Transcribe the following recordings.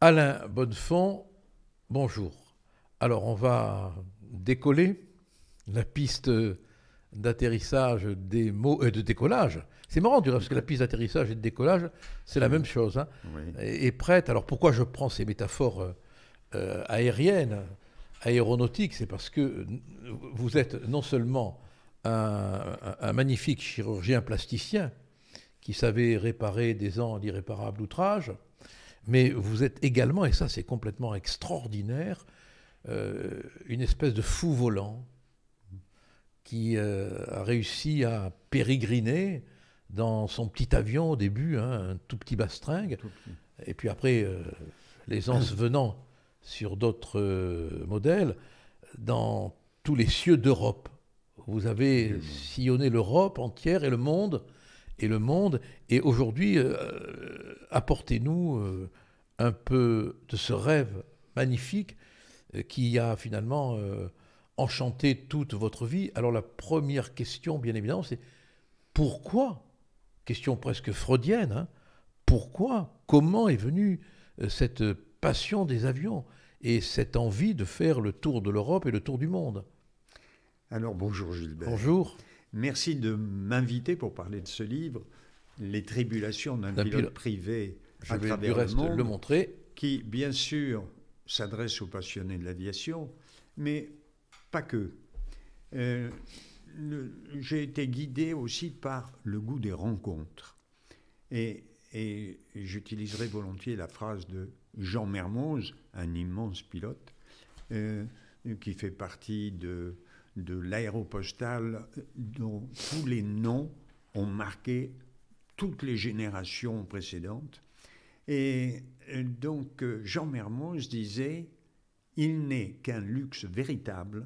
Alain Bonnefond, bonjour. Alors, on va décoller la piste d'atterrissage de décollage. C'est marrant, du reste, parce que la piste d'atterrissage et de décollage, c'est la Oui, même chose, hein, oui. est prête. Alors, pourquoi je prends ces métaphores aériennes, aéronautiques? C'est parce que vous êtes non seulement un magnifique chirurgien plasticien qui savait réparer des ans d'irréparables outrages, mais vous êtes également, et ça c'est complètement extraordinaire, une espèce de fou volant qui a réussi à pérégriner dans son petit avion au début, hein, un tout petit bastringue, Tout petit. et puis après, l'aisance venant sur d'autres modèles, dans tous les cieux d'Europe. Vous avez Du monde. sillonné l'Europe entière et le monde, et aujourd'hui, apportez-nous un peu de ce rêve magnifique qui a finalement enchanté toute votre vie. Alors la première question, bien évidemment, c'est pourquoi? Question presque freudienne, hein, pourquoi? Comment est venue cette passion des avions et cette envie de faire le tour de l'Europe et le tour du monde? Alors bonjour Gilbert. Bonjour. Merci de m'inviter pour parler de ce livre, Les tribulations d'un D'un pilote pilote. privé Je à vais du travers le reste le monde, montrer. qui bien sûr s'adresse aux passionnés de l'aviation, mais pas que. Euh, j'ai été guidé aussi par le goût des rencontres. Et j'utiliserai volontiers la phrase de Jean Mermoz, un immense pilote, euh, qui fait partie de l'aéropostale dont tous les noms ont marqué toutes les générations précédentes. Et donc Jean Mermoz disait, il n'est qu'un luxe véritable,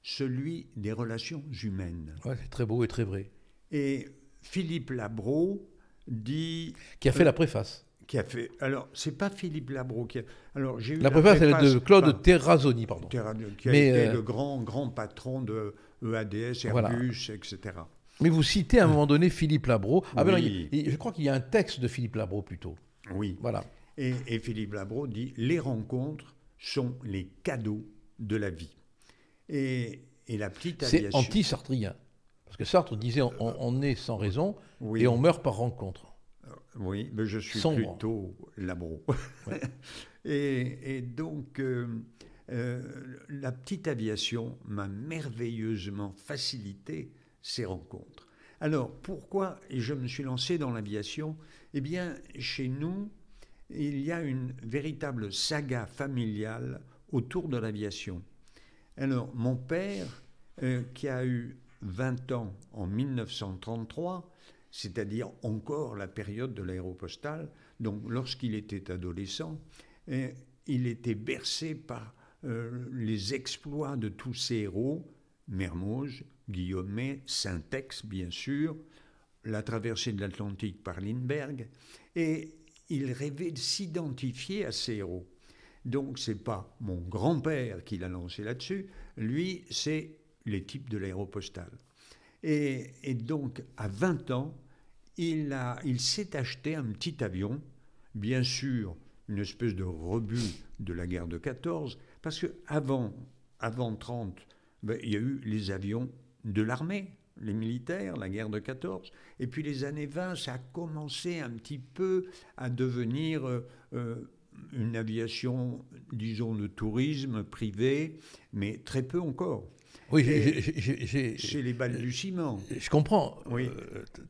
celui des relations humaines. Ouais, c'est très beau et très vrai. Et Philippe Labro dit Qui a fait la préface. qui a fait. Alors, c'est pas Philippe Labro qui a. Alors, j'ai eu La la préface, elle est préface de Claude par Terrazoni, pardon. qui a Mais, été le grand patron de EADS, voilà. Airbus, etc. Mais vous citez à un moment donné Philippe Labro. Ah ben non, Oui, je crois qu'il y a un texte de Philippe Labro plutôt. oui. Voilà. Et Philippe Labro dit les rencontres sont les cadeaux de la vie. Et la petite C'est aviation. anti-sartrien. Parce que Sartre disait on est sans raison et Oui, on meurt par rencontre. oui, mais je suis Sombre. plutôt Labro. Ouais. Et donc, la petite aviation m'a merveilleusement facilité ces rencontres. Alors, pourquoi je me suis lancé dans l'aviation? Eh bien, chez nous, il y a une véritable saga familiale autour de l'aviation. Alors, mon père, qui a eu 20 ans en 1933, c'est-à-dire encore la période de l'aéropostale, donc lorsqu'il était adolescent, il était bercé par les exploits de tous ces héros, Mermoz, Guillaumet, Syntex, bien sûr, la traversée de l'Atlantique par Lindbergh, et il rêvait de s'identifier à ces héros. Donc c'est pas mon grand-père qui l'a lancé là-dessus, lui c'est les types de l'aéropostale. Et donc à 20 ans, il s'est acheté un petit avion, bien sûr une espèce de rebut de la guerre de 14, parce qu'avant 30, ben, il y a eu les avions de l'armée, les militaires, la guerre de 14, et puis les années 20, ça a commencé un petit peu à devenir une aviation, disons, de tourisme privé, mais très peu encore. Oui, Et c'est les balbutiements. je comprends. Oui.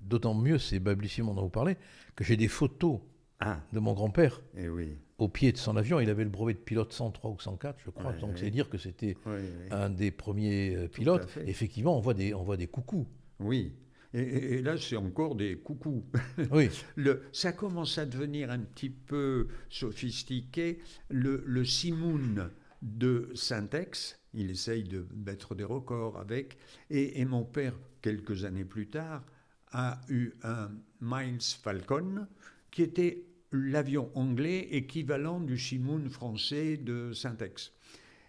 D'autant mieux ces balbutiements dont vous parlez que j'ai des photos Ah, de mon grand-père et oui. au pied de son avion. Il avait le brevet de pilote 103 ou 104, je crois. Ouais, Donc ouais. c'est dire que c'était Oui, oui. un des premiers Tout pilotes. à fait. Effectivement, on voit des coucous. Oui. Et là, c'est encore des coucous. Oui. Ça commence à devenir un petit peu sophistiqué. Le Simoun de Syntex, il essaye de mettre des records avec. Et mon père, quelques années plus tard, a eu un Miles Falcon, qui était l'avion anglais équivalent du Simoun français de Syntex.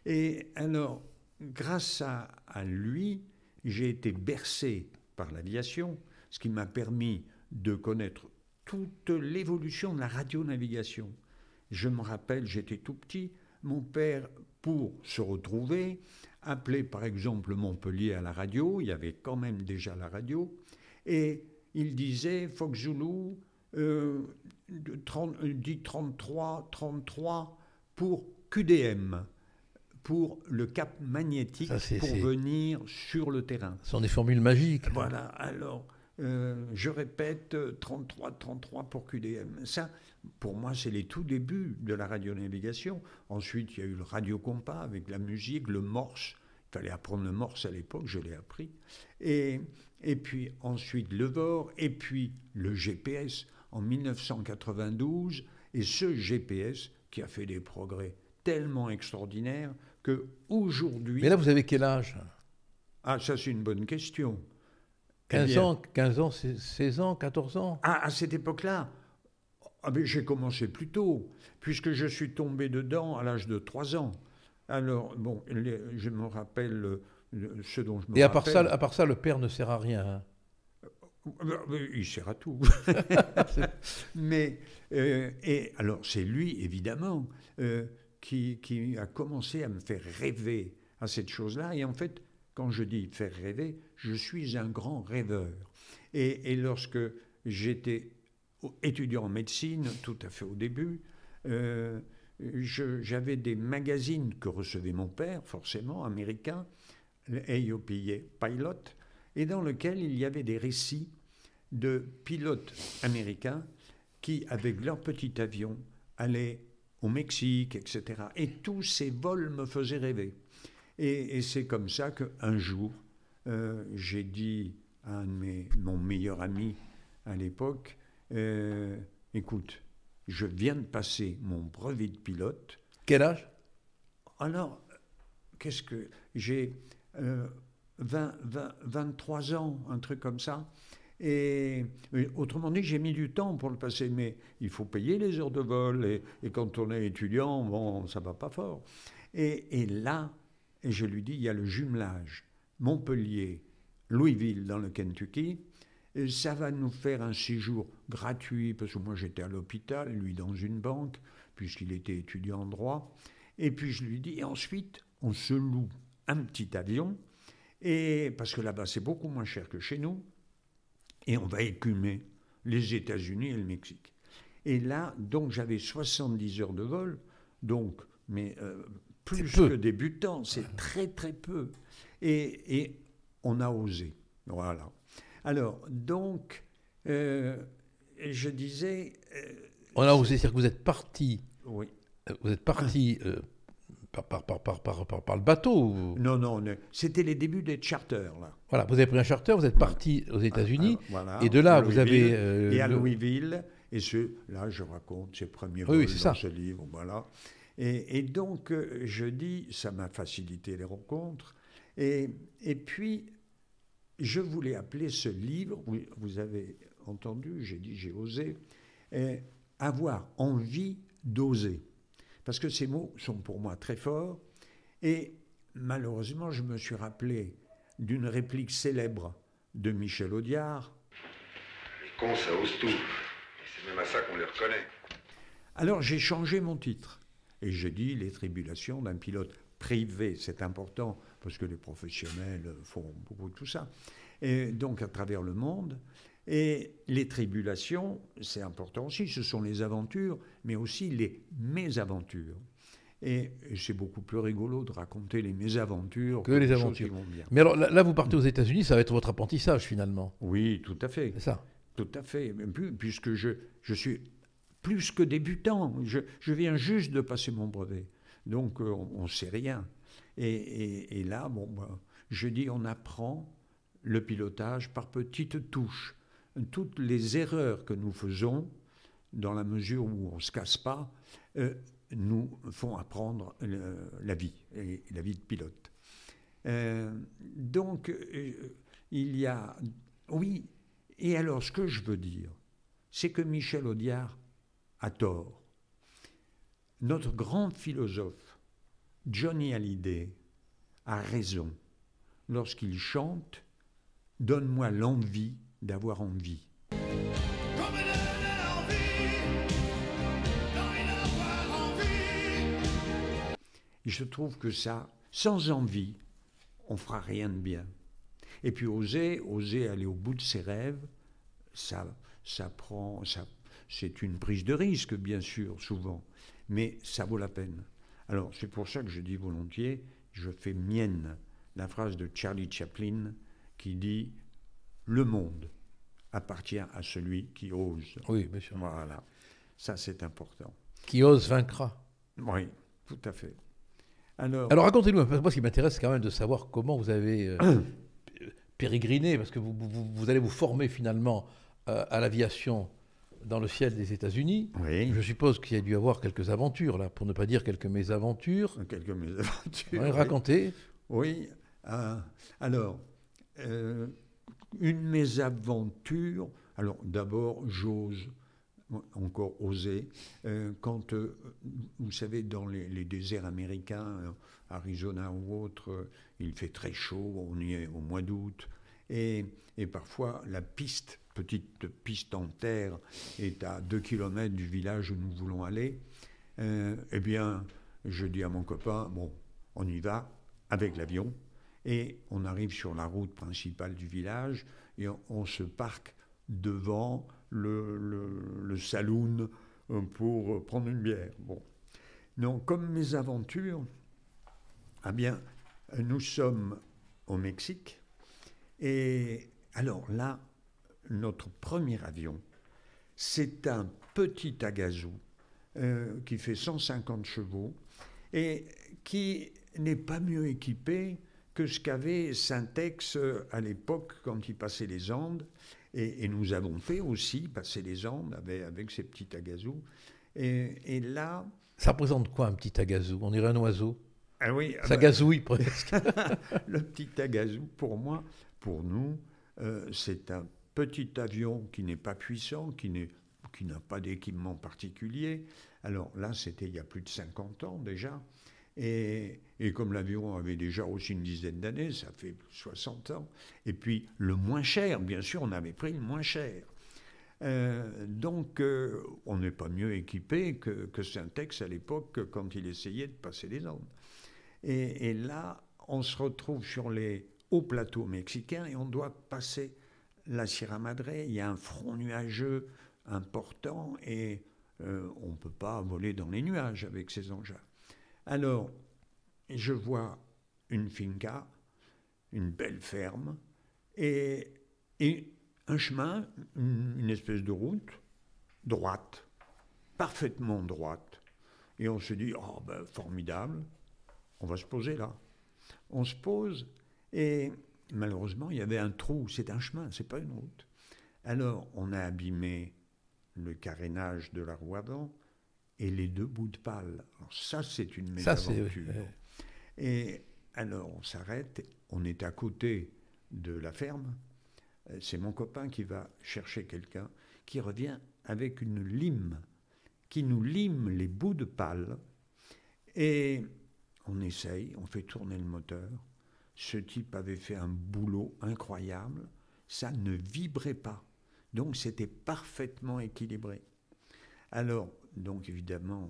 Et alors, grâce à lui, j'ai été bercé par l'aviation, ce qui m'a permis de connaître toute l'évolution de la radionavigation. je me rappelle, j'étais tout petit, mon père, pour se retrouver, appelait par exemple Montpellier à la radio, il y avait quand même déjà la radio, et il disait Fox Zulu, dit 33, 33 pour QDM, pour le cap magnétique, pour venir sur le terrain. Ce sont des formules magiques. Voilà, alors je répète 33, 33 pour QDM. Ça, pour moi, c'est les tout débuts de la radionavigation. Ensuite, il y a eu le radio-compas avec la musique, le morse. Il fallait apprendre le morse à l'époque, je l'ai appris. Et puis ensuite le VOR, et puis le GPS en 1992. Et ce GPS qui a fait des progrès tellement extraordinaires qu'aujourd'hui... Mais là, vous avez quel âge? Ah, ça c'est une bonne question. 15 ans, 16 ans, 14 ans? Ah, à cette époque-là, j'ai commencé plus tôt, puisque je suis tombé dedans à l'âge de 3 ans. Alors, bon, je me rappelle ce dont je me rappelle. Et à part ça, le père ne sert à rien. Il sert à tout. Mais, et alors, c'est lui, évidemment, qui a commencé à me faire rêver à cette chose-là. Et en fait, quand je dis faire rêver, je suis un grand rêveur. Et lorsque j'étais étudiant en médecine, tout à fait au début, j'avais des magazines que recevait mon père, forcément, américain, le AOPA Pilot, et dans lequel il y avait des récits de pilotes américains qui, avec leur petit avion, allaient au Mexique, etc. Et tous ces vols me faisaient rêver. Et c'est comme ça qu'un jour, j'ai dit à mon meilleur ami à l'époque, écoute, je viens de passer mon brevet de pilote. Quel âge? Alors, qu'est-ce que... J'ai 23 ans, un truc comme ça. Et autrement dit, j'ai mis du temps pour le passer, mais il faut payer les heures de vol. Et quand on est étudiant, bon, ça va pas fort. Et là, je lui dis, il y a le jumelage Montpellier-Louisville dans le Kentucky. Et ça va nous faire un séjour gratuit, parce que moi j'étais à l'hôpital, lui dans une banque, puisqu'il était étudiant en droit. Et puis je lui dis, et ensuite, on se loue un petit avion, et, parce que là-bas c'est beaucoup moins cher que chez nous, et on va écumer les États-Unis et le Mexique. Et là, donc j'avais 70 heures de vol, donc, mais plus que débutant, c'est très très peu. Et on a osé, voilà. Alors, donc, je disais... on a osé, c'est-à-dire que vous êtes parti. Oui. Vous êtes parti par le bateau. Non, c'était les débuts des charters, là. Voilà, vous avez pris un charter, vous êtes parti aux États-Unis, voilà, et de là, vous avez... et à Louisville, et là, je raconte ces premiers vols dans ce livre, voilà. Et donc, je dis, ça m'a facilité les rencontres, et puis... Je voulais appeler ce livre, vous avez entendu, j'ai dit, j'ai osé, avoir envie d'oser. Parce que ces mots sont pour moi très forts. Et malheureusement, je me suis rappelé d'une réplique célèbre de Michel Audiard. Les cons, ça ose tout. Et c'est même à ça qu'on les reconnaît. Alors j'ai changé mon titre. Et j'ai dit, les tribulations d'un pilote privé, c'est important, parce que les professionnels font beaucoup de tout ça, et donc à travers le monde. Et les tribulations, c'est important aussi, ce sont les aventures, mais aussi les mésaventures. Et c'est beaucoup plus rigolo de raconter les mésaventures que les aventures. Qui vont bien. Mais alors là, vous partez aux États-Unis, ça va être votre apprentissage finalement. Oui, tout à fait. C'est ça. Tout à fait, puisque je suis plus que débutant, je viens juste de passer mon brevet. Donc, on ne sait rien. Et là, je dis, on apprend le pilotage par petites touches. Toutes les erreurs que nous faisons, dans la mesure où on ne se casse pas, nous font apprendre la vie, et la vie de pilote. Donc, il y a... Oui, et alors, ce que je veux dire, c'est que Michel Audiard a tort. Notre grand philosophe, Johnny Hallyday, a raison lorsqu'il chante « Donne-moi l'envie d'avoir envie ». je trouve que ça, sans envie, on fera rien de bien. Et puis oser aller au bout de ses rêves, ça c'est une prise de risque, bien sûr, souvent, mais ça vaut la peine. Alors, c'est pour ça que je dis volontiers, je fais mienne la phrase de Charlie Chaplin qui dit « Le monde appartient à celui qui ose ». Oui, bien sûr. Voilà, ça c'est important. Qui ose vaincra. Oui, tout à fait. Alors racontez-nous, moi ce qui m'intéresse, c'est quand même de savoir comment vous avez pérégriné, parce que vous allez vous former finalement à l'aviation dans le ciel des États-Unis. Oui. Je suppose qu'il y a dû y avoir quelques aventures, là, pour ne pas dire quelques mésaventures. Quelques mésaventures. Ouais, racontez. Oui. Alors, une mésaventure. Alors, d'abord, j'ose, encore oser. Quand, vous savez, dans les déserts américains, Arizona ou autre, il fait très chaud, on y est au mois d'août. Et parfois, la piste, petite piste en terre, est à 2 km du village où nous voulons aller. Eh bien, je dis à mon copain, bon, on y va avec l'avion. Et on arrive sur la route principale du village et on se parque devant le saloon pour prendre une bière. Bon. Donc, comme mes aventures, eh bien, nous sommes au Mexique. Et alors là, notre premier avion, c'est un petit Agazou qui fait 150 chevaux et qui n'est pas mieux équipé que ce qu'avait Syntex à l'époque quand il passait les Andes. Et nous avons fait aussi passer les Andes avec ces petits Agazous. Et là... Ça représente quoi un petit Agazou? On dirait un oiseau. Ah oui, ça gazouille presque. Le petit Agazou, pour moi, pour nous, c'est un petit avion qui n'est pas puissant, qui n'a pas d'équipement particulier. Alors là, c'était il y a plus de 50 ans déjà. Et comme l'avion avait déjà aussi une dizaine d'années, ça fait 60 ans. Et puis le moins cher, bien sûr, on avait pris le moins cher. Donc on n'est pas mieux équipé que Syntex à l'époque quand il essayait de passer les Andes. Et là, on se retrouve sur les hauts plateaux mexicains et on doit passer la Sierra Madre. Il y a un front nuageux important et on ne peut pas voler dans les nuages avec ces engins. Alors, je vois une finca, une belle ferme, et un chemin, une espèce de route, droite, parfaitement droite. Et on se dit, oh ben formidable, on va se poser là. On se pose, et malheureusement, il y avait un trou, c'est un chemin, c'est pas une route. Alors, on a abîmé le carénage de la roue avant, et les 2 bouts de pale. Alors ça, c'est une mésaventure. Et alors, on s'arrête, on est à côté de la ferme. C'est mon copain qui va chercher quelqu'un, qui revient avec une lime, qui nous lime les bouts de pale. Et on essaye, on fait tourner le moteur. Ce type avait fait un boulot incroyable. Ça ne vibrait pas. Donc, c'était parfaitement équilibré. Alors, donc évidemment,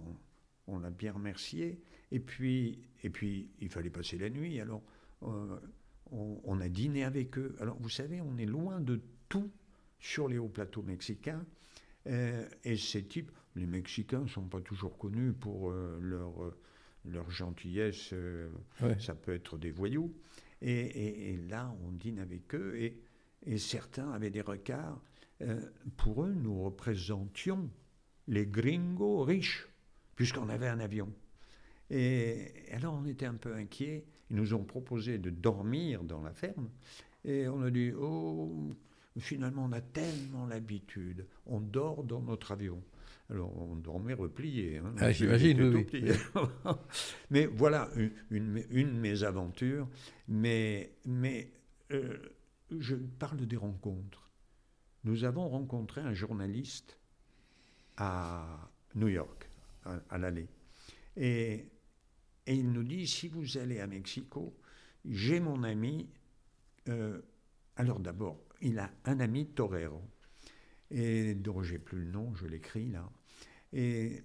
on l'a bien remercié. Et puis, il fallait passer la nuit. Alors, on a dîné avec eux. Alors, vous savez, on est loin de tout sur les hauts plateaux mexicains. Et ces types, les Mexicains ne sont pas toujours connus pour leur gentillesse. Ouais. Ça peut être des voyous. Et là, on dîne avec eux. Et certains avaient des regards. Pour eux, nous représentions les gringos riches, puisqu'on avait un avion. Et alors on était un peu inquiets. Ils nous ont proposé de dormir dans la ferme. Et on a dit, oh, finalement on a tellement l'habitude, on dort dans notre avion. Alors on dormait replié. Hein, ah, j'imagine, oui. Mais voilà une mésaventure. Mais je parle des rencontres. Nous avons rencontré un journaliste à New York, à l'aller. Et il nous dit, si vous allez à Mexico, j'ai mon ami, alors d'abord, il a un ami torero, et dont j'ai plus le nom, je l'écris là, et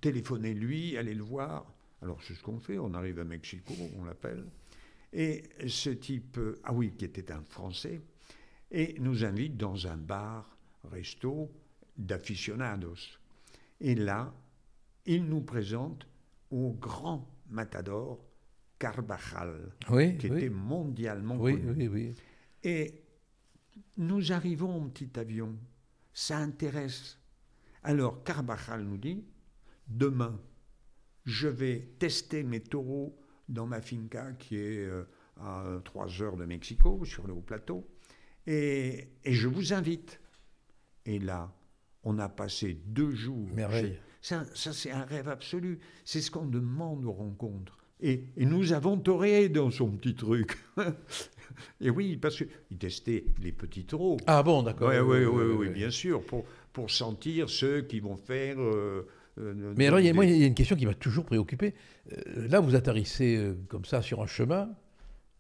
téléphonez-lui, allez le voir, Alors c'est ce qu'on fait, on arrive à Mexico, on l'appelle, et ce type, qui était un Français, et nous invite dans un bar, resto d'aficionados. Et là, il nous présente au grand matador Carvajal, qui était mondialement connu. Oui. Et nous arrivons en petit avion, ça intéresse. Alors Carvajal nous dit, demain, je vais tester mes taureaux dans ma finca qui est à 3 heures de Mexico, sur le haut plateau, et je vous invite. Et là, on a passé 2 jours. Merveille. Ça c'est un rêve absolu. C'est ce qu'on demande aux rencontres. Et nous avons toréé dans son petit truc. Et oui, parce qu'il testait les petits taureaux. Ah bon, d'accord. Oui, bien sûr, pour sentir ceux qui vont faire... Mais alors, il y a une question qui m'a toujours préoccupé. Là, vous atterrissez comme ça sur un chemin,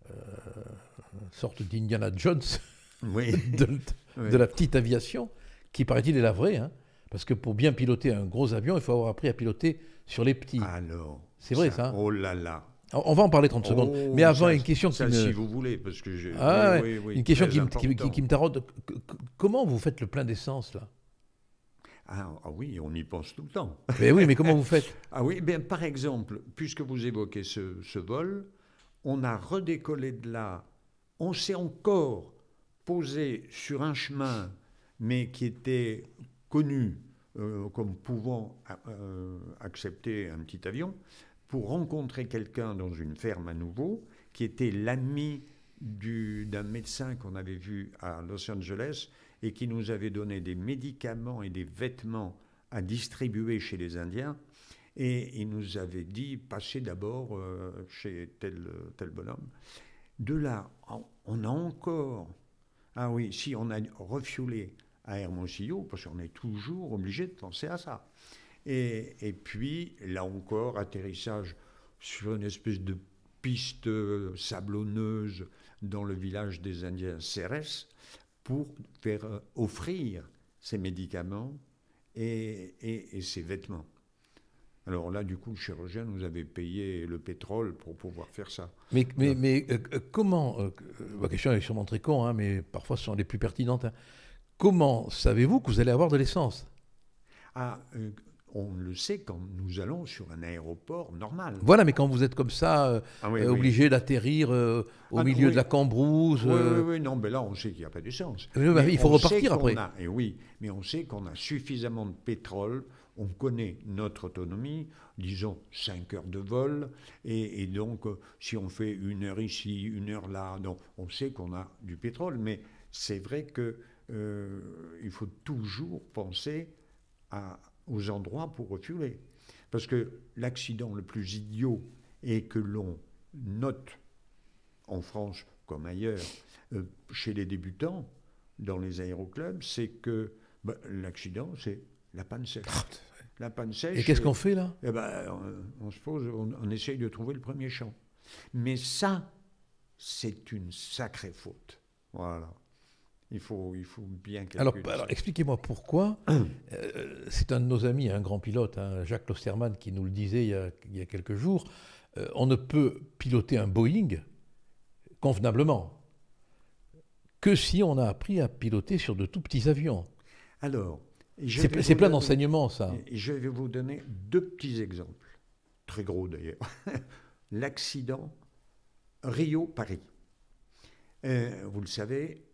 une sorte d'Indiana Jones de la petite aviation, qui, paraît-il, est la vraie. Hein, parce que pour bien piloter un gros avion, il faut avoir appris à piloter sur les petits. Alors, c'est vrai, ça. Oh là là. On va en parler 30 secondes. Mais avant, une question qui me... si vous voulez, parce que j'ai... une question qui me taraude. Comment vous faites le plein d'essence, là ? Ah oui, on y pense tout le temps. Mais oui, mais comment vous faites ? Ah oui, bien par exemple, puisque vous évoquez ce vol, on a redécollé de là, on s'est encore posé sur un chemin, mais qui était connu comme pouvant accepter un petit avion, pour rencontrer quelqu'un dans une ferme à nouveau, qui était l'ami d'un médecin qu'on avait vu à Los Angeles, et qui nous avait donné des médicaments et des vêtements à distribuer chez les Indiens. Et il nous avait dit, passez d'abord chez tel bonhomme. De là, on a encore... Ah oui, si on a refuelé à Hermosillo, parce qu'on est toujours obligé de penser à ça. Et puis, là encore, atterrissage sur une espèce de piste sablonneuse dans le village des Indiens Ceres, pour faire offrir ces médicaments et ces vêtements. Alors là, du coup, le chirurgien nous avait payé le pétrole pour pouvoir faire ça. Mais comment, ma question est sûrement très con, hein, mais parfois ce sont les plus pertinentes. Hein. Comment savez-vous que vous allez avoir de l'essence ? On le sait quand nous allons sur un aéroport normal. Voilà, mais quand vous êtes comme ça, obligé d'atterrir au milieu de la Cambrousse... Oui, non, mais là, on sait qu'il n'y a pas d'essence. Il faut repartir après. Oui, mais on sait qu'on a suffisamment de pétrole, on connaît notre autonomie, disons 5 heures de vol, et donc, si on fait 1 heure ici, 1 heure là, donc on sait qu'on a du pétrole, mais c'est vrai qu'il faut toujours penser aux endroits pour refueler. Parce que l'accident le plus idiot, et que l'on note en France comme ailleurs, chez les débutants, dans les aéroclubs, c'est que l'accident, c'est la panne sèche. La panne sèche. Et qu'est-ce qu'on fait là ? On se pose, on essaye de trouver le premier champ. Mais ça, c'est une sacrée faute. Voilà. Il faut bien calculer. Alors expliquez-moi pourquoi. C'est un de nos amis, un grand pilote, hein, Jacques Klosterman, qui nous le disait il y a quelques jours. On ne peut piloter un Boeing convenablement que si on a appris à piloter sur de tout petits avions. Alors, c'est plein d'enseignements, ça. Je vais vous donner 2 petits exemples, très gros d'ailleurs. L'accident Rio-Paris. Vous le savez,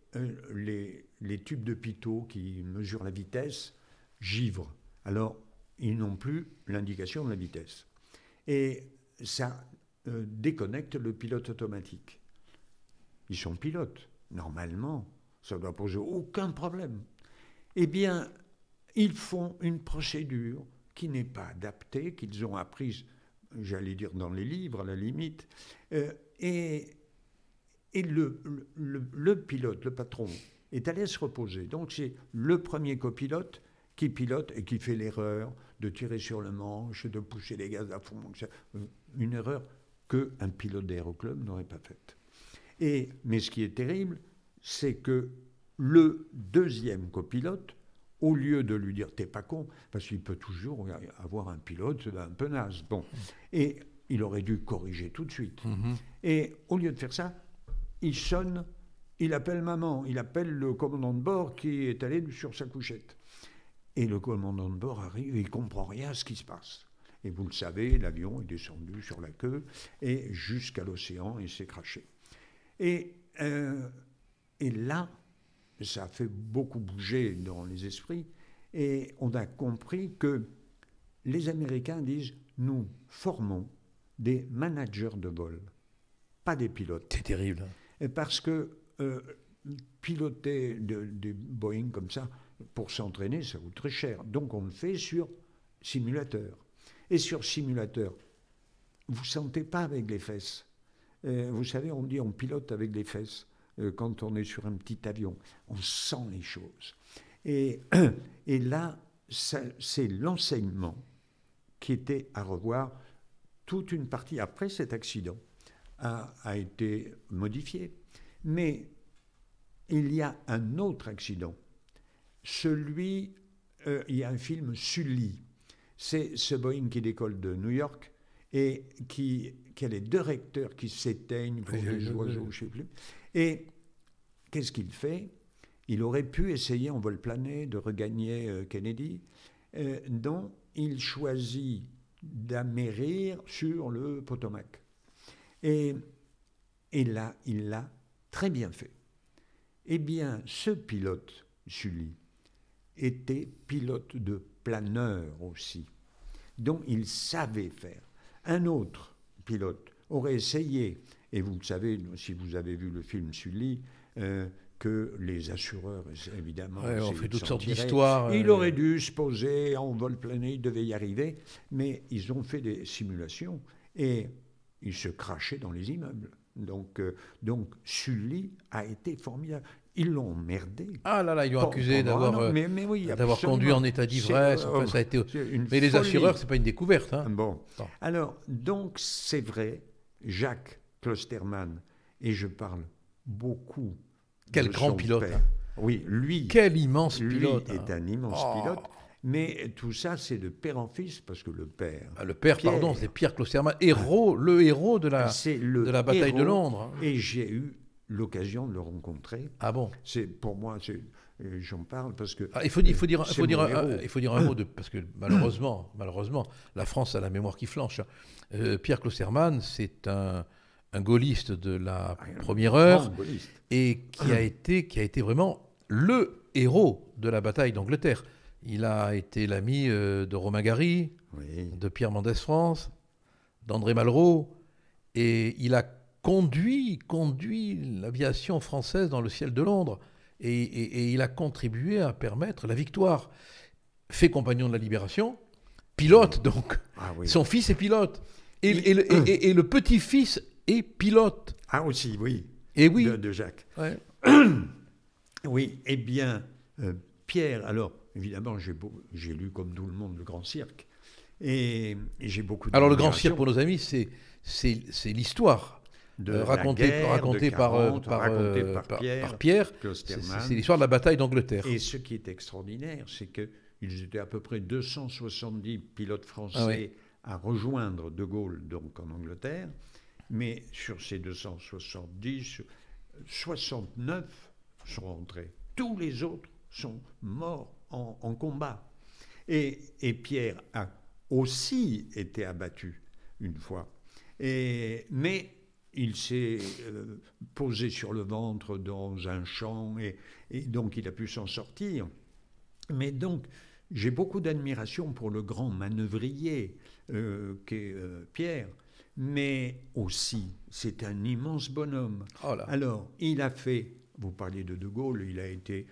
les tubes de pitot qui mesurent la vitesse givrent. Alors, ils n'ont plus l'indication de la vitesse. Et ça déconnecte le pilote automatique. Ils sont pilotes. Normalement, ça ne doit poser aucun problème. Eh bien, ils font une procédure qui n'est pas adaptée, qu'ils ont apprise, j'allais dire, dans les livres, à la limite, et le pilote, le patron, est allé se reposer. Donc c'est le premier copilote qui pilote et qui fait l'erreur de tirer sur le manche, de pousser les gaz à fond. Une erreur qu'un pilote d'aéroclub n'aurait pas faite. Mais ce qui est terrible, c'est que le deuxième copilote, au lieu de lui dire « t'es pas con », parce qu'il peut toujours avoir un pilote un peu naze. Bon. Et il aurait dû corriger tout de suite. Mhm. Et au lieu de faire ça, il sonne, il appelle maman, il appelle le commandant de bord qui est allé sur sa couchette. Et le commandant de bord arrive, il ne comprend rien à ce qui se passe. Et vous le savez, l'avion est descendu sur la queue et jusqu'à l'océan et s'est crashé. Et là, ça a fait beaucoup bouger dans les esprits et on a compris que les Américains disent « nous formons des managers de vol, pas des pilotes ». C'est terrible. Et parce que piloter des Boeing comme ça, pour s'entraîner, ça coûte très cher. Donc on le fait sur simulateur. Et sur simulateur, vous ne sentez pas avec les fesses. Vous savez, on dit on pilote avec les fesses quand on est sur un petit avion. On sent les choses. Et là, c'est l'enseignement qui était à revoir. Toute une partie, après cet accident, a été modifiée. Mais il y a un autre accident. Il y a un film Sully. C'est ce Boeing qui décolle de New York et qui a les deux recteurs qui s'éteignent pour des oiseaux, je ne sais plus. Et qu'est-ce qu'il fait? Il aurait pu essayer en vol plané de regagner Kennedy, dont il choisit d'amérir sur le Potomac. Et là, il l'a très bien fait. Eh bien, ce pilote, Sully, était pilote de planeur aussi. Donc, il savait faire. Un autre pilote aurait essayé, et vous le savez, si vous avez vu le film Sully, que les assureurs, évidemment, on fait toutes sortes tirer. d'histoires. Il aurait dû se poser en vol plané, il devait y arriver, mais ils ont fait des simulations et ils se crachaient dans les immeubles. Donc Sully a été formidable. Ils l'ont emmerdé. Ah là là, ils l'ont accusé d'avoir oui, conduit en état d'ivresse. Enfin, ça a été. Mais les assureurs, c'est pas une découverte. Hein. Bon. Alors, donc, c'est vrai, Jacques Klosterman, et je parle beaucoup. Quel grand pilote. Père. Oui, lui. Quel immense pilote. Lui est un immense pilote. Mais tout ça, c'est de père en fils, parce que le père... Le père, Pierre, pardon, c'est Pierre Klosterman, le héros de la bataille de Londres. Et j'ai eu l'occasion de le rencontrer. Ah bon? Pour moi, j'en parle parce que... Il faut dire un mot, parce que malheureusement, la France a la mémoire qui flanche. Pierre Klosterman, c'est un gaulliste de la première heure et qui a été vraiment le héros de la bataille d'Angleterre. Il a été l'ami de Romain Gary, de Pierre Mendès France, d'André Malraux, et il a conduit l'aviation française dans le ciel de Londres, et il a contribué à permettre la victoire. Fait compagnon de la Libération, pilote donc. Son fils est pilote, et le petit-fils est pilote. Ah aussi, oui. Et oui. De Jacques. Ouais. Oui, eh bien, Pierre, alors, évidemment, j'ai lu comme tout le monde le Grand Cirque, et j'ai beaucoup de... Alors le Grand Cirque, pour nos amis, c'est l'histoire racontée par Pierre. C'est l'histoire de la bataille d'Angleterre. Et ce qui est extraordinaire, c'est qu'ils étaient à peu près 270 pilotes français à rejoindre De Gaulle donc en Angleterre, mais sur ces 270, 69 sont rentrés. Tous les autres sont morts en combat. Et Pierre a aussi été abattu une fois. Mais il s'est posé sur le ventre dans un champ et donc il a pu s'en sortir. Mais donc, j'ai beaucoup d'admiration pour le grand manœuvrier qu'est Pierre, mais aussi, c'est un immense bonhomme. Oh là. Alors, il a fait, vous parliez de Gaulle, il a été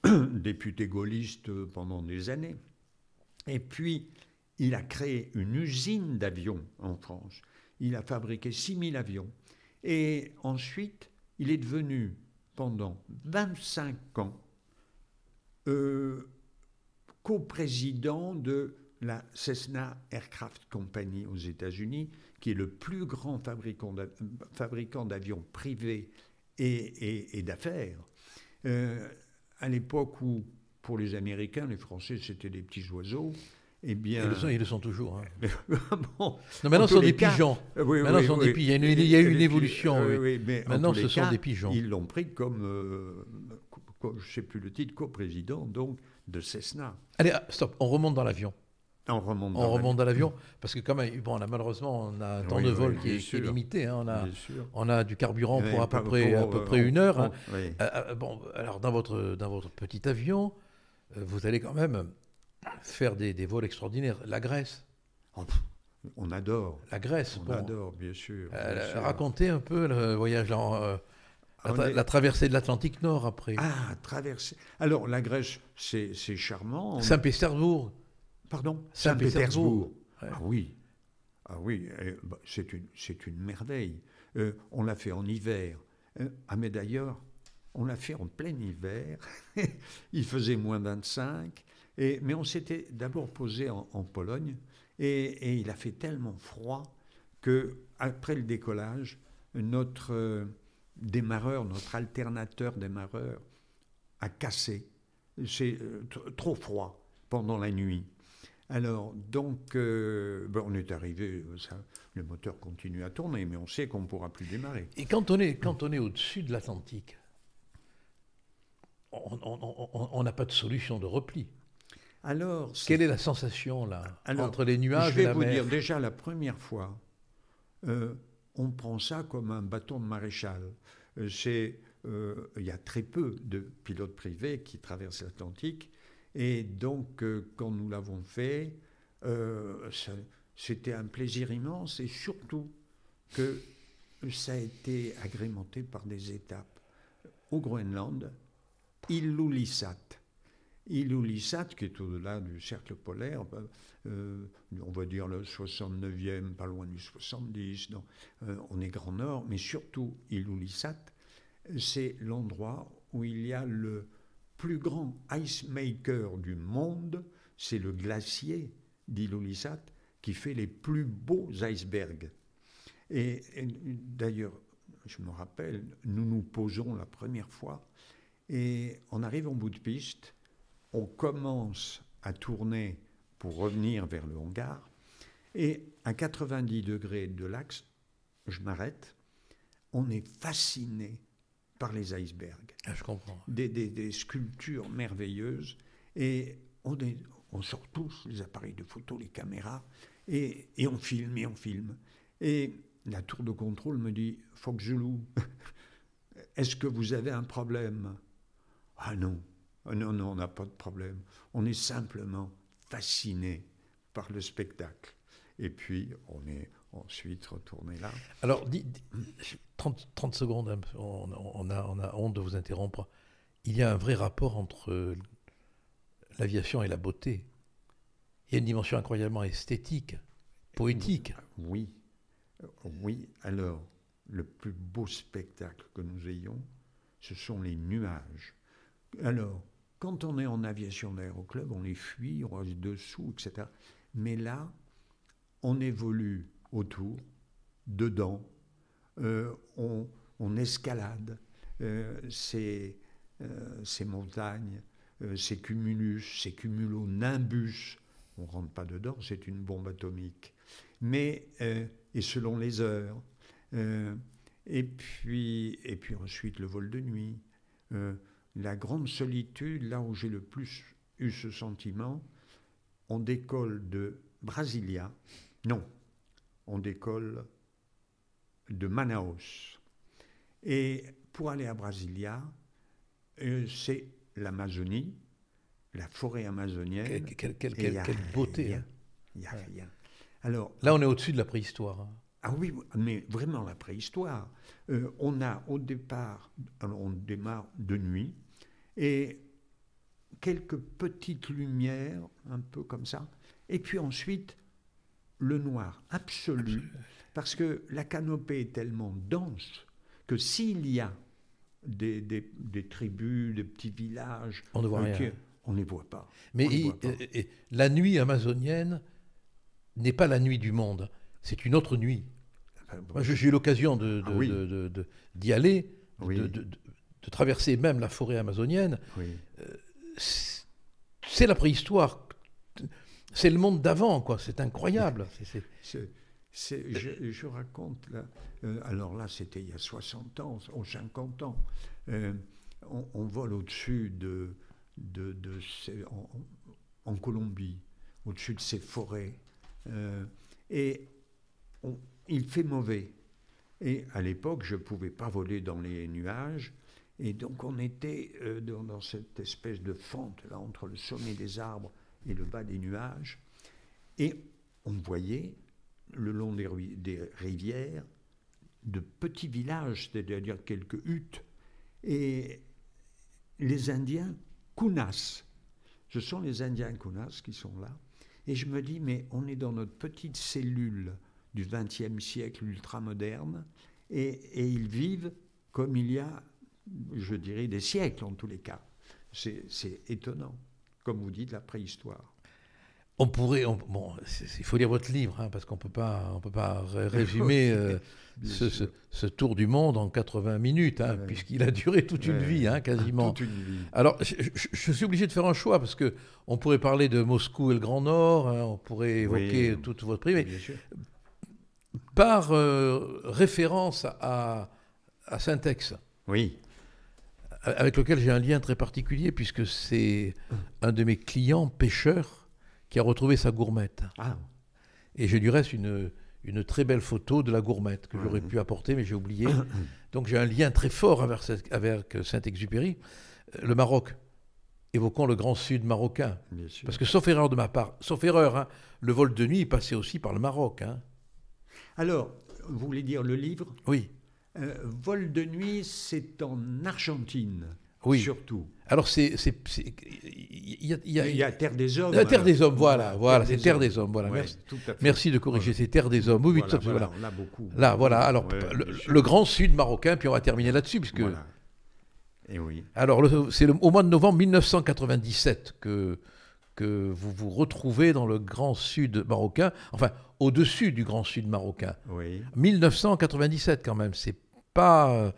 député gaulliste pendant des années. Et puis, il a créé une usine d'avions en France. Il a fabriqué 6000 avions. Et ensuite, il est devenu, pendant 25 ans, coprésident de la Cessna Aircraft Company aux États-Unis, qui est le plus grand fabricant d'avions privés et d'affaires. À l'époque où, pour les Américains, les Français, c'était des petits oiseaux, eh bien... Ils le sont toujours. Hein. Bon, Non, maintenant, ce sont des cas, pigeons. oui, Maintenant, ce sont des pigeons. Il y a eu une évolution. Oui. Mais Maintenant, ce sont cas, des pigeons. Ils l'ont pris comme, je ne sais plus le titre, coprésident donc, de Cessna. Allez, stop, on remonte dans l'avion. On remonte dans l'avion, parce que quand même, bon, malheureusement, on a un temps de vol qui est limité. Hein, on a du carburant pour à peu près une heure. Hein. Oui. Bon, alors, dans votre petit avion, vous allez quand même faire des vols extraordinaires. La Grèce. On adore. La Grèce. On adore, bien sûr. Racontez un peu le voyage la traversée de l'Atlantique Nord après. Ah, traversée. Alors, la Grèce, c'est charmant. Saint-Pétersbourg. Pardon, Saint-Pétersbourg. Ouais. Ah oui, c'est une merveille. On l'a fait en hiver. Mais d'ailleurs, on l'a fait en plein hiver. Il faisait moins 25. Mais on s'était d'abord posé en Pologne. Et il a fait tellement froid qu'après le décollage, notre démarreur, notre alternateur démarreur a cassé. C'est trop froid pendant la nuit. Alors, donc, on est arrivé, le moteur continue à tourner, mais on sait qu'on ne pourra plus démarrer. Et quand on est au-dessus de l'Atlantique, on n'a pas de solution de repli. Alors, quelle est la sensation, là, entre les nuages et la mer? Je vais vous dire, déjà, la première fois, on prend ça comme un bâton de maréchal. Il y a très peu de pilotes privés qui traversent l'Atlantique. Et donc, quand nous l'avons fait, c'était un plaisir immense et surtout que ça a été agrémenté par des étapes. Au Groenland, Ilulissat. Ilulissat, qui est au-delà du cercle polaire, on va dire le 69e, pas loin du 70, donc, on est Grand Nord, mais surtout Ilulissat, c'est l'endroit où il y a le plus grand ice maker du monde, c'est le glacier d'Ilulissat qui fait les plus beaux icebergs. Et d'ailleurs, je me rappelle, nous nous posons la première fois et on arrive en bout de piste, on commence à tourner pour revenir vers le hangar et à 90 degrés de l'axe, je m'arrête, on est fasciné par les icebergs. Ah, je comprends. Des sculptures merveilleuses. Et on sort tous les appareils de photo, les caméras, et on filme, et on filme. Et la tour de contrôle me dit, Fox Zulu, est-ce que vous avez un problème? Ah non, on n'a pas de problème. On est simplement fasciné par le spectacle. Et puis, on est ensuite retourné là. Alors, 30 secondes, hein, on a honte de vous interrompre. Il y a un vrai rapport entre l'aviation et la beauté. Il y a une dimension incroyablement esthétique, poétique. Oui. Alors, le plus beau spectacle que nous ayons, ce sont les nuages. Alors, quand on est en aviation d'aéroclub, on les fuit, on reste dessous, etc. Mais là, on évolue autour, dedans, on escalade ces montagnes, ces cumulus, ces cumulonimbus. On ne rentre pas dedans, c'est une bombe atomique. Mais, et selon les heures, et puis ensuite le vol de nuit, la grande solitude, là où j'ai le plus eu ce sentiment, on décolle de Brasilia, non, on décolle de Manaus. Et pour aller à Brasilia, c'est l'Amazonie, la forêt amazonienne. Quelle beauté. Il n'y a rien. Alors, là, on est au-dessus de la préhistoire. Hein. Ah oui, mais vraiment la préhistoire. On a au départ, alors on démarre de nuit, et quelques petites lumières, un peu comme ça, et puis ensuite, le noir absolu, parce que la canopée est tellement dense que s'il y a des tribus, des petits villages, on ne voit rien. On ne les voit pas. Mais la nuit amazonienne n'est pas la nuit du monde, c'est une autre nuit. Moi, j'ai eu l'occasion d'y aller, de traverser même la forêt amazonienne. Oui. C'est la préhistoire. C'est le monde d'avant, quoi. C'est incroyable. Je raconte, là, alors là, c'était il y a 60 ans, ou 50 ans. On vole au-dessus en Colombie, au-dessus de ces forêts. Et il fait mauvais. Et à l'époque, je ne pouvais pas voler dans les nuages. Et donc, on était dans cette espèce de fente, là, entre le sommet des arbres et le bas des nuages. Et on voyait, le long des rivières, de petits villages, c'est-à-dire quelques huttes. Et les Indiens Kunas, ce sont les Indiens Kunas qui sont là. Et je me dis, mais on est dans notre petite cellule du XXe siècle ultramoderne, et ils vivent comme il y a, je dirais, des siècles en tous les cas. C'est étonnant, comme vous dites, la préhistoire. On pourrait, bon, il faut lire votre livre, hein, parce qu'on peut pas résumer ce tour du monde en 80 minutes, hein, puisqu'il a duré toute une vie, hein, quasiment. Toute une vie. Alors, je suis obligé de faire un choix, parce que on pourrait parler de Moscou et le Grand Nord, hein, on pourrait évoquer toute votre prix, mais par référence à Saint-Ex. Oui. Avec lequel j'ai un lien très particulier, puisque c'est un de mes clients pêcheurs qui a retrouvé sa gourmette. Ah. Et j'ai du reste une très belle photo de la gourmette que j'aurais pu apporter, mais j'ai oublié. Donc j'ai un lien très fort avec Saint-Exupéry. Le Maroc, évoquons le Grand Sud marocain. Parce que, sauf erreur de ma part, hein, le vol de nuit passait aussi par le Maroc. Hein. Alors, vous voulez dire le livre ? Oui. Vol de nuit, c'est en Argentine. Oui. Surtout. Alors, il y a Terre des Hommes. La Terre des Hommes, voilà, c'est Terre des Hommes. Voilà. Ouais, merci de corriger, c'est Terre des Hommes. Oui, voilà. On l'a beaucoup. Là, voilà. Alors, le Grand Sud marocain, puis on va terminer là-dessus, puisque. Voilà. Et oui. Alors, c'est au mois de novembre 1997 que vous vous retrouvez dans le Grand Sud marocain, enfin, au-dessus du Grand Sud marocain. Oui. 1997, quand même, c'est pas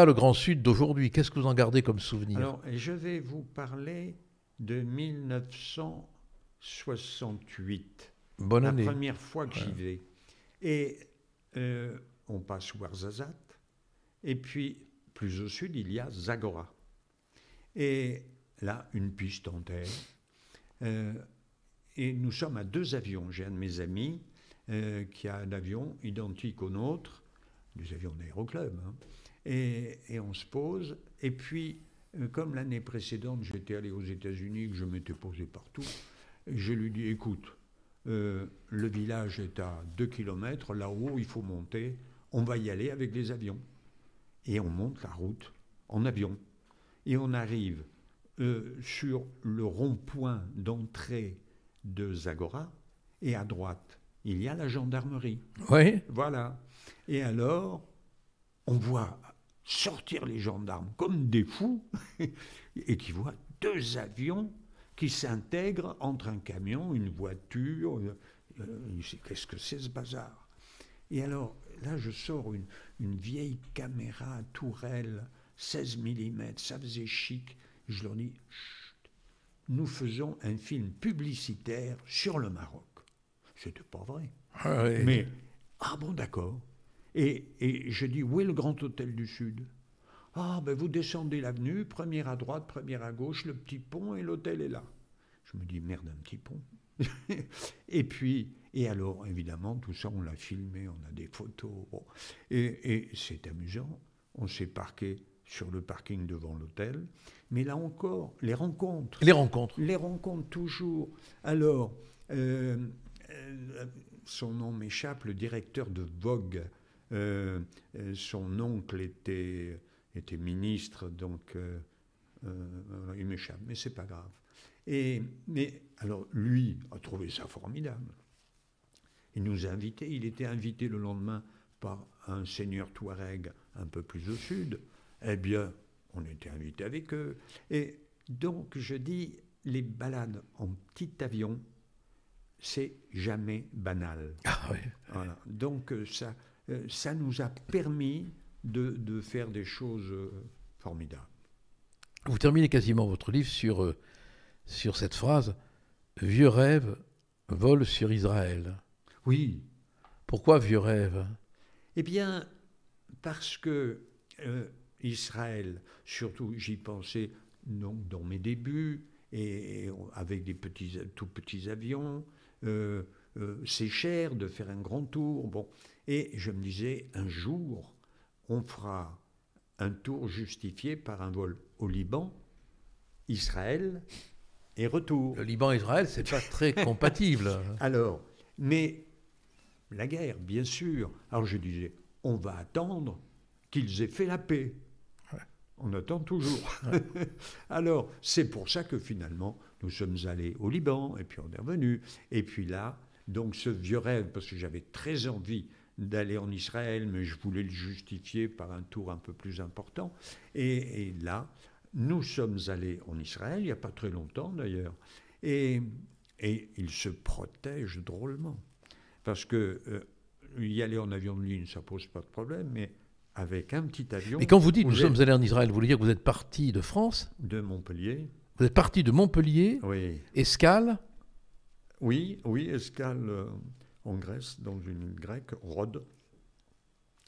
le Grand Sud d'aujourd'hui. Qu'est-ce que vous en gardez comme souvenir ? Alors, je vais vous parler de 1968. Bonne année. La première fois que j'y vais. Et on passe Ouarzazate. Et puis, plus au sud, il y a Zagora. Et là, une piste en terre. Et nous sommes à 2 avions. J'ai un de mes amis qui a un avion identique au nôtre, des avions d'aéroclub, hein. Et on se pose. Et puis, comme l'année précédente, j'étais allé aux États-Unis, que je m'étais posé partout, et je lui dis, écoute, le village est à 2 km, là-haut, il faut monter, on va y aller avec les avions. Et on monte la route en avion. Et on arrive sur le rond-point d'entrée de Zagora, et à droite, il y a la gendarmerie. Oui. Voilà. Et alors, on voit sortir les gendarmes comme des fous, et qui voient 2 avions qui s'intègrent entre un camion, une voiture. Qu'est-ce que c'est ce bazar ? Et alors, là, je sors une vieille caméra tourelle, 16 mm, ça faisait chic. Je leur dis, chut, nous faisons un film publicitaire sur le Maroc. C'était pas vrai. Ah oui. Mais, ah bon, d'accord. Et je dis, où est le Grand Hôtel du Sud ? Ah, ben vous descendez l'avenue, première à droite, première à gauche, le petit pont et l'hôtel est là. Je me dis, merde, un petit pont. Et alors, évidemment, tout ça, on l'a filmé, on a des photos. Bon. Et c'est amusant. On s'est parqué sur le parking devant l'hôtel. Mais là encore, les rencontres. Les rencontres. Les rencontres, toujours. Alors, son nom m'échappe, le directeur de Vogue. Son oncle était ministre, donc il m'échappe, mais c'est pas grave. Mais alors, lui a trouvé ça formidable. Il nous a invités. Il était invité le lendemain par un seigneur Touareg un peu plus au sud. Eh bien, on était invités avec eux. Et donc, je dis, les balades en petit avion, c'est jamais banal. Ah oui. Voilà. Donc, ça nous a permis de faire des choses formidables. Vous terminez quasiment votre livre sur cette phrase « Vieux rêve, vol sur Israël. Oui. Pourquoi Vieux Rêve? Eh bien, parce que Israël, surtout j'y pensais donc, dans mes débuts, et avec des tout petits avions, c'est cher de faire un grand tour. Bon. Et je me disais, un jour, on fera un tour justifié par un vol au Liban, Israël et retour. Le Liban et Israël, c'est pas très compatible. Alors, mais la guerre, bien sûr. Alors je disais, on va attendre qu'ils aient fait la paix. Ouais. On attend toujours. Ouais. Alors, c'est pour ça que finalement, nous sommes allés au Liban, et puis on est revenu. Et puis là, donc ce vieux rêve, parce que j'avais très envie d'aller en Israël, mais je voulais le justifier par un tour un peu plus important. Et là, nous sommes allés en Israël, il n'y a pas très longtemps d'ailleurs, et ils se protègent drôlement. Parce que y aller en avion de ligne, ça ne pose pas de problème, mais avec un petit avion... Mais quand vous dites « nous sommes allés en Israël », vous voulez dire que vous êtes parti de France? De Montpellier. Vous êtes parti de Montpellier? Oui. Escale? Oui, escale en Grèce, dans une grecque, Rhodes.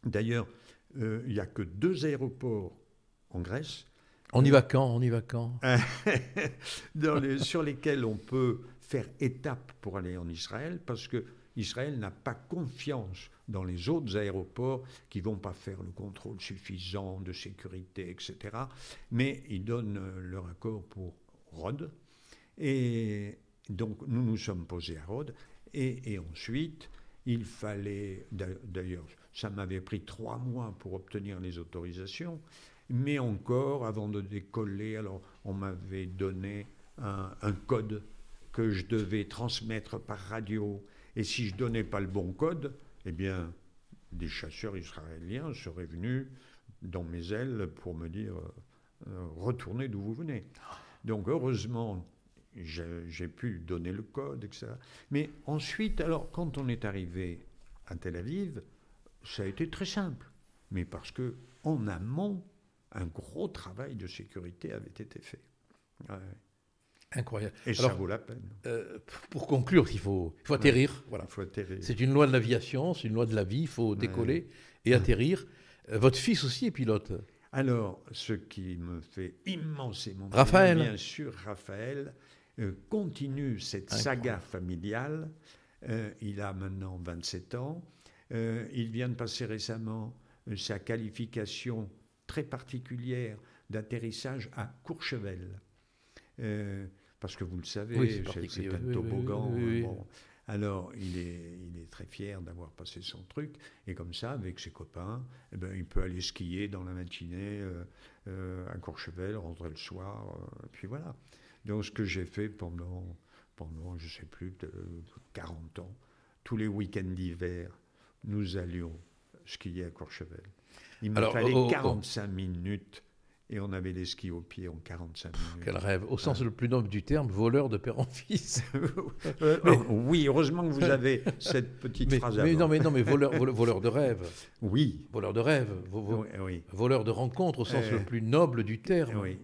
D'ailleurs, il n'y a que 2 aéroports en Grèce. On y va quand? Sur lesquels on peut faire étape pour aller en Israël, parce que Israël n'a pas confiance dans les autres aéroports qui ne vont pas faire le contrôle suffisant de sécurité, etc. Mais ils donnent leur accord pour Rhodes. Et donc, nous nous sommes posés à Rhodes. Et ensuite, il fallait... D'ailleurs, ça m'avait pris 3 mois pour obtenir les autorisations. Mais encore, avant de décoller, alors on m'avait donné un code que je devais transmettre par radio. Et si je ne donnais pas le bon code, eh bien, des chasseurs israéliens seraient venus dans mes ailes pour me dire retournez d'où vous venez. Donc heureusement, j'ai pu donner le code, etc. Mais ensuite, alors, quand on est arrivé à Tel Aviv, ça a été très simple. Mais parce qu'en amont, un gros travail de sécurité avait été fait. Ouais. Incroyable. Et alors, ça vaut la peine. Pour conclure, il faut atterrir. Ouais, voilà. Il faut atterrir. C'est une loi de l'aviation, c'est une loi de la vie. Il faut décoller et atterrir. Votre fils aussi est pilote. Alors, ce qui me fait immensément Raphaël. plaisir, bien sûr, Raphaël continue cette saga familiale. Il a maintenant 27 ans. Il vient de passer récemment sa qualification très particulière d'atterrissage à Courchevel. Parce que vous le savez, c'est un toboggan. Oui. Bon. Alors, il est très fier d'avoir passé son truc. Et comme ça, avec ses copains, eh ben, il peut aller skier dans la matinée à Courchevel, rentrer le soir. Puis voilà. Donc, ce que j'ai fait pendant je ne sais plus, 40 ans, tous les week-ends d'hiver, nous allions skier à Courchevel. Il me fallait 45 minutes. Et on avait les skis aux pieds en 45 minutes. Quel rêve. Au sens le plus noble du terme, voleur de père en fils. Oui, heureusement que vous avez cette petite phrase avant. Mais voleur de rêve. Oui. Voleur de rêve. Oui. Voleur de rencontre au sens le plus noble du terme. Oui.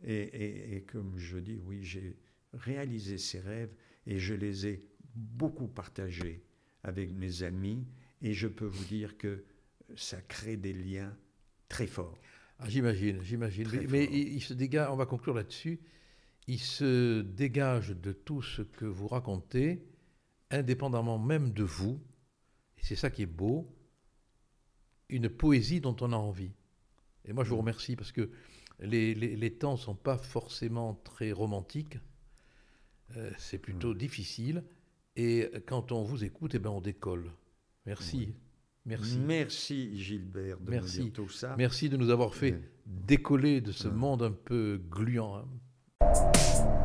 Et comme je dis, oui, j'ai réalisé ces rêves et je les ai beaucoup partagés avec mes amis. Et je peux vous dire que ça crée des liens très forts. Ah, j'imagine. Mais il se dégage, on va conclure là-dessus, il se dégage de tout ce que vous racontez, indépendamment même de vous, et c'est ça qui est beau, une poésie dont on a envie. Et moi, je vous remercie parce que les temps ne sont pas forcément très romantiques, c'est plutôt difficile, et quand on vous écoute, eh ben, on décolle. Merci. Oui. Merci Gilbert de nous dire tout ça. Merci de nous avoir fait décoller de ce monde un peu gluant. Hein.